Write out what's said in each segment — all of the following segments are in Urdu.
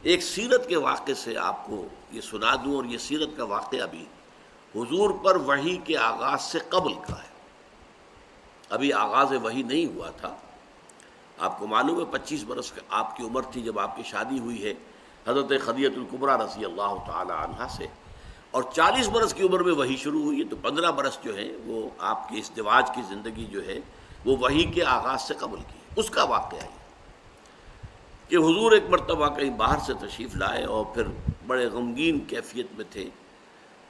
ایک سیرت کے واقعے سے آپ کو یہ سنا دوں، اور یہ سیرت کا واقعہ بھی حضور پر وحی کے آغاز سے قبل کا ہے، ابھی آغاز وحی نہیں ہوا تھا۔ آپ کو معلوم ہے 25 برس آپ کی عمر تھی جب آپ کی شادی ہوئی ہے حضرت خدیجہ الکبریٰ رضی اللہ تعالی عنہا سے، اور 40 برس کی عمر میں وحی شروع ہوئی ہے، تو 15 برس جو ہیں وہ آپ کی ازدواج کی زندگی جو ہے وہ وحی کے آغاز سے قبل کی ہے۔ اس کا واقعہ ہے کہ حضور ایک مرتبہ کہیں باہر سے تشریف لائے اور پھر بڑے غمگین کیفیت میں تھے،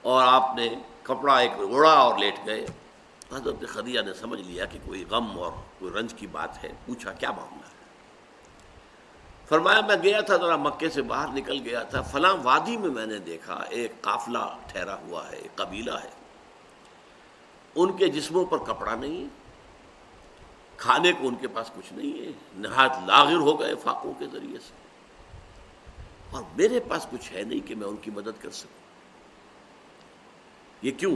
اور آپ نے کپڑا ایک اوڑھا اور لیٹ گئے۔ حضرت خدیجہ نے سمجھ لیا کہ کوئی غم اور کوئی رنج کی بات ہے، پوچھا کیا معاملہ ہے؟ فرمایا میں گیا تھا ذرا مکے سے باہر نکل گیا تھا، فلاں وادی میں نے دیکھا ایک قافلہ ٹھہرا ہوا ہے، ایک قبیلہ ہے، ان کے جسموں پر کپڑا نہیں ہے، کھانے کو ان کے پاس کچھ نہیں ہے، نہایت لاغر ہو گئے فاقوں کے ذریعے سے، اور میرے پاس کچھ ہے نہیں کہ میں ان کی مدد کر سکوں۔ یہ کیوں؟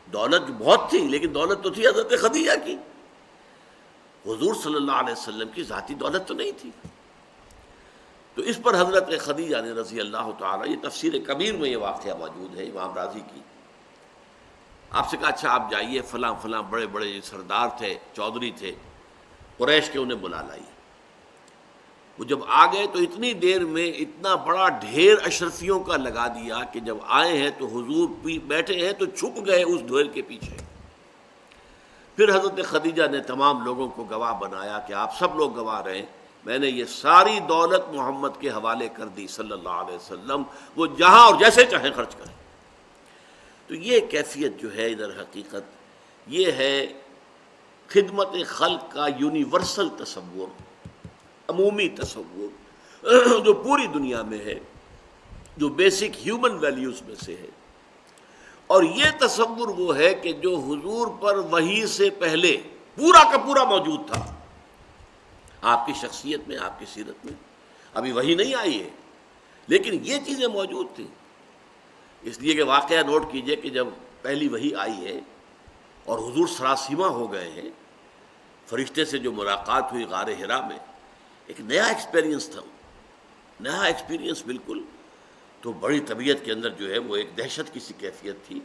دولت بہت تھی، لیکن دولت تو تھی حضرت خدیجہ کی، حضور صلی اللہ علیہ وسلم کی ذاتی دولت تو نہیں تھی۔ تو اس پر حضرت خدیجہ نے رضی اللہ تعالیٰ، یہ تفسیر کبیر میں یہ واقعہ موجود ہے امام راضی کی، آپ سے کہا اچھا آپ جائیے فلاں فلاں بڑے بڑے سردار تھے، چودھری تھے قریش کے، انہیں بلا لائیے۔ وہ جب آ گئے تو اتنی دیر میں اتنا بڑا ڈھیر اشرفیوں کا لگا دیا کہ جب آئے ہیں تو حضور بیٹھے ہیں تو چھپ گئے اس ڈھیر کے پیچھے۔ پھر حضرت خدیجہ نے تمام لوگوں کو گواہ بنایا کہ آپ سب لوگ گواہ رہیں، میں نے یہ ساری دولت محمد کے حوالے کر دی صلی اللہ علیہ وسلم، وہ جہاں اور جیسے چاہیں خرچ کریں۔ تو یہ کیفیت جو ہے ادھر حقیقت یہ ہے خدمت خلق کا یونیورسل تصور، عمومی تصور جو پوری دنیا میں ہے، جو بیسک ہیومن ویلیوز میں سے ہے، اور یہ تصور وہ ہے کہ جو حضور پر وحی سے پہلے پورا کا پورا موجود تھا آپ کی شخصیت میں، آپ کی سیرت میں۔ ابھی وحی نہیں آئی ہے لیکن یہ چیزیں موجود تھیں، اس لیے کہ واقعہ نوٹ کیجئے کہ جب پہلی وحی آئی ہے اور حضور سراسیمہ ہو گئے ہیں، فرشتے سے جو ملاقات ہوئی غار حرا میں، ایک نیا ایکسپیرینس تھا، نیا ایکسپیرینس بالکل، تو بڑی طبیعت کے اندر جو ہے وہ ایک دہشت کی سی کیفیت تھی۔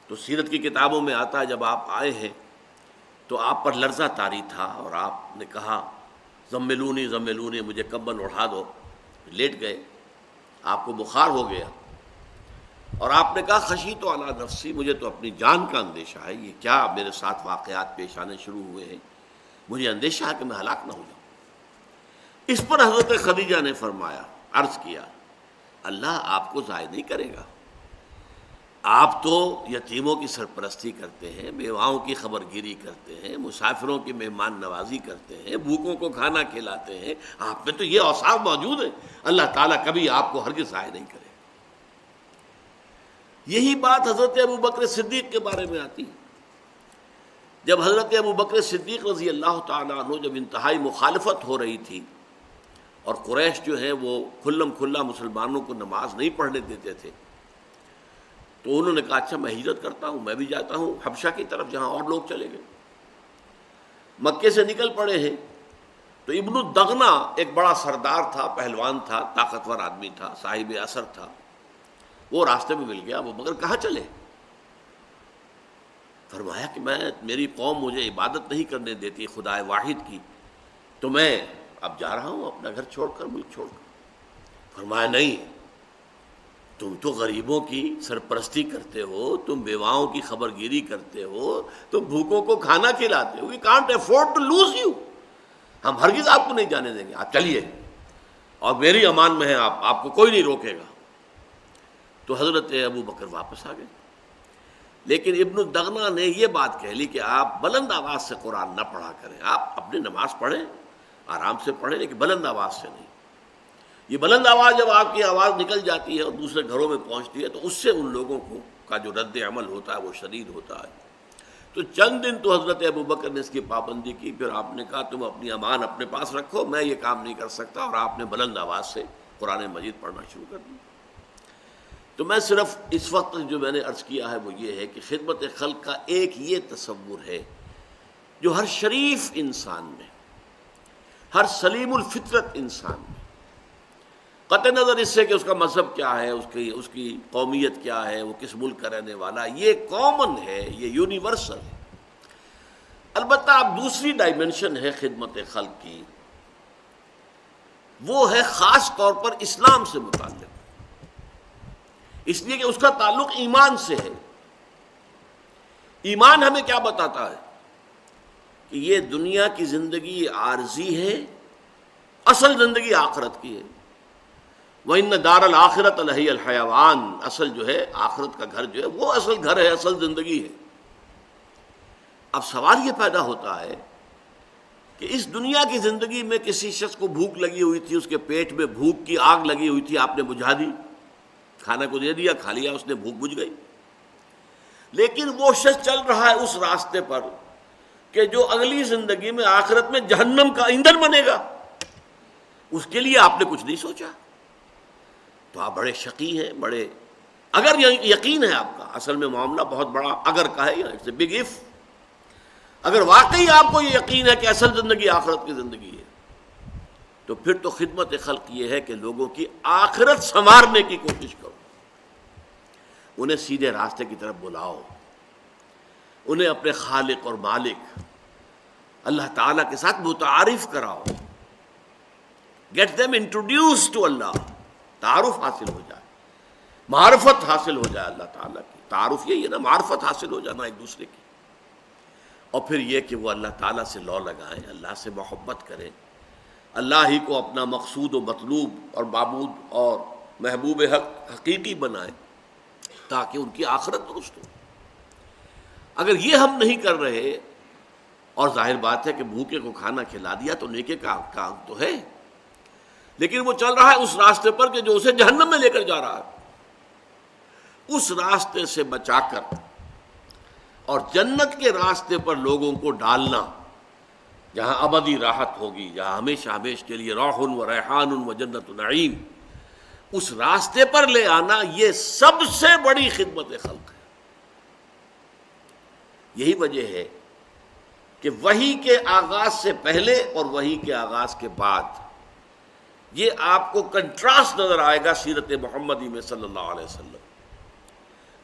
تو سیرت کی کتابوں میں آتا ہے جب آپ آئے ہیں تو آپ پر لرزہ طاری تھا، اور آپ نے کہا زملونی زملونی، مجھے کمبل اڑھا دو، لیٹ گئے، آپ کو بخار ہو گیا، اور آپ نے کہا خشیت علی نفسی، مجھے تو اپنی جان کا اندیشہ ہے، یہ کیا میرے ساتھ واقعات پیش آنے شروع ہوئے ہیں، مجھے اندیشہ ہے کہ میں ہلاک نہ ہو جاؤں۔ اس پر حضرت خدیجہ نے فرمایا، عرض کیا اللہ آپ کو ضائع نہیں کرے گا، آپ تو یتیموں کی سرپرستی کرتے ہیں، بیواؤں کی خبر گیری کرتے ہیں، مسافروں کی مہمان نوازی کرتے ہیں، بھوکوں کو کھانا کھلاتے ہیں، آپ میں تو یہ اوصاف موجود ہیں، اللہ تعالیٰ کبھی آپ کو ہرگز ضائع نہیں کرے۔ یہی بات حضرت ابوبکر صدیق کے بارے میں آتی ہے۔ جب حضرت ابوبکر صدیق رضی اللہ تعالیٰ عنہ جب انتہائی مخالفت ہو رہی تھی اور قریش جو ہے وہ کھلم کھلا مسلمانوں کو نماز نہیں پڑھنے دیتے تھے، تو انہوں نے کہا اچھا میں ہجرت کرتا ہوں، میں بھی جاتا ہوں حبشہ کی طرف جہاں اور لوگ چلے گئے۔ مکے سے نکل پڑے ہیں تو ابن الدغنہ ایک بڑا سردار تھا، پہلوان تھا، طاقتور آدمی تھا، صاحب اثر تھا، وہ راستے میں مل گیا۔ وہ مگر کہاں چلے؟ فرمایا کہ میری قوم مجھے عبادت نہیں کرنے دیتی خدا واحد کی، تو میں اب جا رہا ہوں اپنا گھر چھوڑ کر، ملک چھوڑ کر۔ فرمایا نہیں، تم تو غریبوں کی سرپرستی کرتے ہو، تم بیواؤں کی خبر گیری کرتے ہو، تم بھوکوں کو کھانا کھلاتے ہو، we can't afford to lose you، ہم ہرگز آپ کو نہیں جانے دیں گے، آپ چلیے اور میری امان میں ہیں آپ کو کوئی نہیں روکے گا۔ تو حضرت ابوبکر واپس آ گئے، لیکن ابن الدغنہ نے یہ بات کہہ لی کہ آپ بلند آواز سے قرآن نہ پڑھا کریں، آپ اپنی نماز پڑھیں، آرام سے پڑھیں، لیکن بلند آواز سے نہیں۔ یہ بلند آواز جب آپ کی آواز نکل جاتی ہے اور دوسرے گھروں میں پہنچتی ہے تو اس سے ان لوگوں کا جو رد عمل ہوتا ہے وہ شدید ہوتا ہے۔ تو چند دن تو حضرت ابوبکر نے اس کی پابندی کی، پھر آپ نے کہا تم اپنی امان اپنے پاس رکھو، میں یہ کام نہیں کر سکتا، اور آپ نے بلند آواز سے قرآن مجید پڑھنا شروع کر دیا۔ تو میں صرف اس وقت جو میں نے عرض کیا ہے وہ یہ ہے کہ خدمت خلق کا ایک یہ تصور ہے جو ہر شریف انسان میں، ہر سلیم الفطرت انسان میں، قطع نظر اس سے کہ اس کا مذہب کیا ہے، اس کی قومیت کیا ہے، وہ کس ملک کا رہنے والا، یہ کامن ہے، یہ یونیورسل ہے۔ البتہ اب دوسری ڈائمنشن ہے خدمت خلق کی، وہ ہے خاص طور پر اسلام سے متعلق، اس لیے کہ اس کا تعلق ایمان سے ہے۔ ایمان ہمیں کیا بتاتا ہے کہ یہ دنیا کی زندگی عارضی ہے، اصل زندگی آخرت کی ہے۔ وَإِنَّ دَارَ الْآخِرَةَ لَهِيَ الْحَيَوَانُ، اصل جو ہے آخرت کا گھر جو ہے وہ اصل گھر ہے، اصل زندگی ہے۔ اب سوال یہ پیدا ہوتا ہے کہ اس دنیا کی زندگی میں کسی شخص کو بھوک لگی ہوئی تھی، اس کے پیٹ میں بھوک کی آگ لگی ہوئی تھی، آپ نے بجھا دی، کھانا کو دے دیا، کھا لیا، اس نے بھوک بجھ گئی۔ لیکن وہ شخص چل رہا ہے اس راستے پر کہ جو اگلی زندگی میں آخرت میں جہنم کا ایندھن بنے گا، اس کے لیے آپ نے کچھ نہیں سوچا، تو آپ بڑے شقی ہیں، بڑے اگر یقین ہے آپ کا، اصل میں معاملہ بہت بڑا اگر کا ہے، اٹس اے بگ اف۔ اگر واقعی آپ کو یہ یقین ہے کہ اصل زندگی آخرت کی زندگی ہے، تو پھر تو خدمت خلق یہ ہے کہ لوگوں کی آخرت سنوارنے کی کوشش کرو، انہیں سیدھے راستے کی طرف بلاؤ، انہیں اپنے خالق اور مالک اللہ تعالیٰ کے ساتھ متعارف کراؤ، گیٹ them introduced to اللہ، تعارف حاصل ہو جائے، معرفت حاصل ہو جائے اللہ تعالیٰ کی۔ تعارف یہی ہے نا، معرفت حاصل ہو جانا ایک دوسرے کی، اور پھر یہ کہ وہ اللہ تعالیٰ سے لو لگائیں، اللہ سے محبت کریں، اللہ ہی کو اپنا مقصود و مطلوب اور معبود اور محبوب حق حقیقی بنائیں تاکہ ان کی آخرت درست ہو۔ اگر یہ ہم نہیں کر رہے، اور ظاہر بات ہے کہ بھوکے کو کھانا کھلا دیا تو نیکی کا کام تو ہے، لیکن وہ چل رہا ہے اس راستے پر کہ جو اسے جہنم میں لے کر جا رہا ہے، اس راستے سے بچا کر اور جنت کے راستے پر لوگوں کو ڈالنا، جہاں ابدی راحت ہوگی، جہاں ہمیشہ ہمیشہ کے لیے روح و ریحان و جنت نعیم، اس راستے پر لے آنا، یہ سب سے بڑی خدمت خلق ہے۔ یہی وجہ ہے کہ وحی کے آغاز سے پہلے اور وحی کے آغاز کے بعد یہ آپ کو کنٹراسٹ نظر آئے گا سیرت محمدی میں صلی اللہ علیہ وسلم۔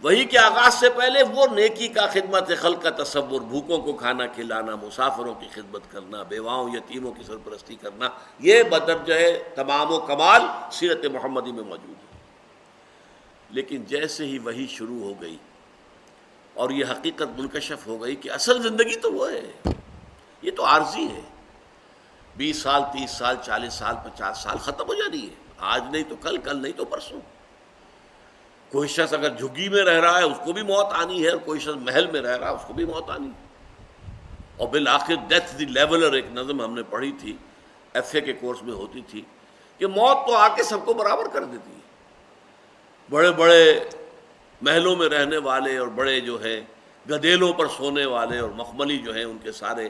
وحی کے آغاز سے پہلے وہ نیکی کا، خدمت خلق کا تصور، بھوکوں کو کھانا کھلانا، مسافروں کی خدمت کرنا، بیواؤں یتیموں کی سرپرستی کرنا، یہ بدرجہ تمام و کمال سیرت محمدی میں موجود ہے۔ لیکن جیسے ہی وحی شروع ہو گئی اور یہ حقیقت منکشف ہو گئی کہ اصل زندگی تو وہ ہے، یہ تو عارضی ہے، 20 سال 30 سال 40 سال 50 سال ختم ہو جانی ہے، آج نہیں تو کل، کل نہیں تو پرسوں۔ کوئی شخص اگر جھگی میں رہ رہا ہے اس کو بھی موت آنی ہے، اور کوئی شخص محل میں رہ رہا ہے اس کو بھی موت آنی ہے، اور بالآخر ڈیتھ دی لیولر ایک نظم ہم نے پڑھی تھی، ایف اے کے کورس میں ہوتی تھی، کہ موت تو آ کے سب کو برابر کر دیتی ہے۔ بڑے بڑے محلوں میں رہنے والے اور بڑے جو ہے گدیلوں پر سونے والے اور مخملی جو ہیں، ان کے سارے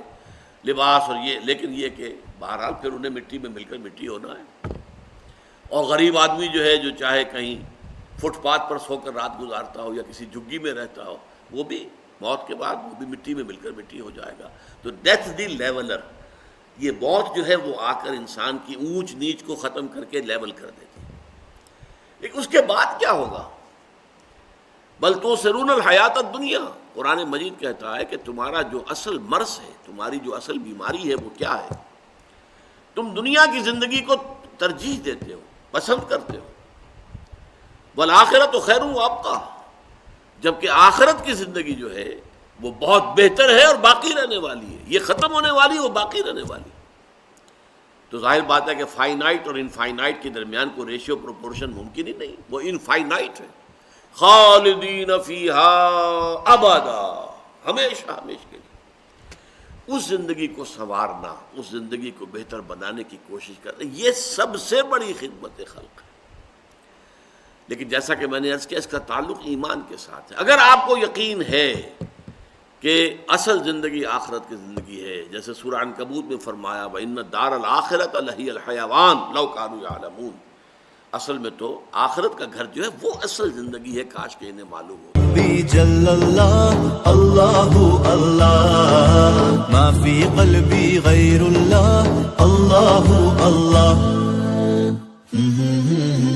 لباس اور یہ، لیکن یہ کہ بہرحال پھر انہیں مٹی میں مل کر مٹی ہونا ہے۔ اور غریب آدمی جو ہے، جو چاہے کہیں فٹ پاتھ پر سو کر رات گزارتا ہو یا کسی جھگی میں رہتا ہو، وہ بھی موت کے بعد وہ بھی مٹی میں مل کر مٹی ہو جائے گا۔ تو ڈیتھ دی لیولر، یہ موت جو ہے وہ آ کر انسان کی اونچ نیچ کو ختم کر کے لیول کر دیتی ہے۔ لیکن اس کے بعد کیا ہوگا؟ بل تؤثرون الحیات الدنیا، قرآن مجید کہتا ہے کہ تمہارا جو اصل مرض ہے، تمہاری جو اصل بیماری ہے وہ کیا ہے؟ تم دنیا کی زندگی کو ترجیح دیتے ہو، پسند کرتے ہو۔ والآخرۃ خیر وابقیٰ، جبکہ آخرت کی زندگی جو ہے وہ بہت بہتر ہے اور باقی رہنے والی ہے، یہ ختم ہونے والی وہ باقی رہنے والی۔ تو ظاہر بات ہے کہ فائنائٹ اور انفائنائٹ کے درمیان کوئی ریشیو پروپورشن ممکن ہی نہیں، وہ انفائنائٹ ہے۔ خالدین فیہا ابدا، ہمیشہ ہمیشہ کے لیے۔ اس زندگی کو سنوارنا، اس زندگی کو بہتر بنانے کی کوشش کرنا، یہ سب سے بڑی خدمت خلق ہے۔ لیکن جیسا کہ میں نے عرض کیا، اس کا تعلق ایمان کے ساتھ ہے۔ اگر آپ کو یقین ہے کہ اصل زندگی آخرت کی زندگی ہے، جیسے سورہ عنکبوت میں فرمایا وَإِنَّ الدَّارَ الْآخِرَةَ لَهِيَ الْحَيَوَانُ لَوْ كَانُوا يَعْلَمُونَ، اصل میں تو آخرت کا گھر جو ہے وہ اصل زندگی ہے، کاش کہ انہیں معلوم ہو۔ جل اللہ اللہ اللہ ما فی قلبی غیر اللہ اللہ اللہ hmm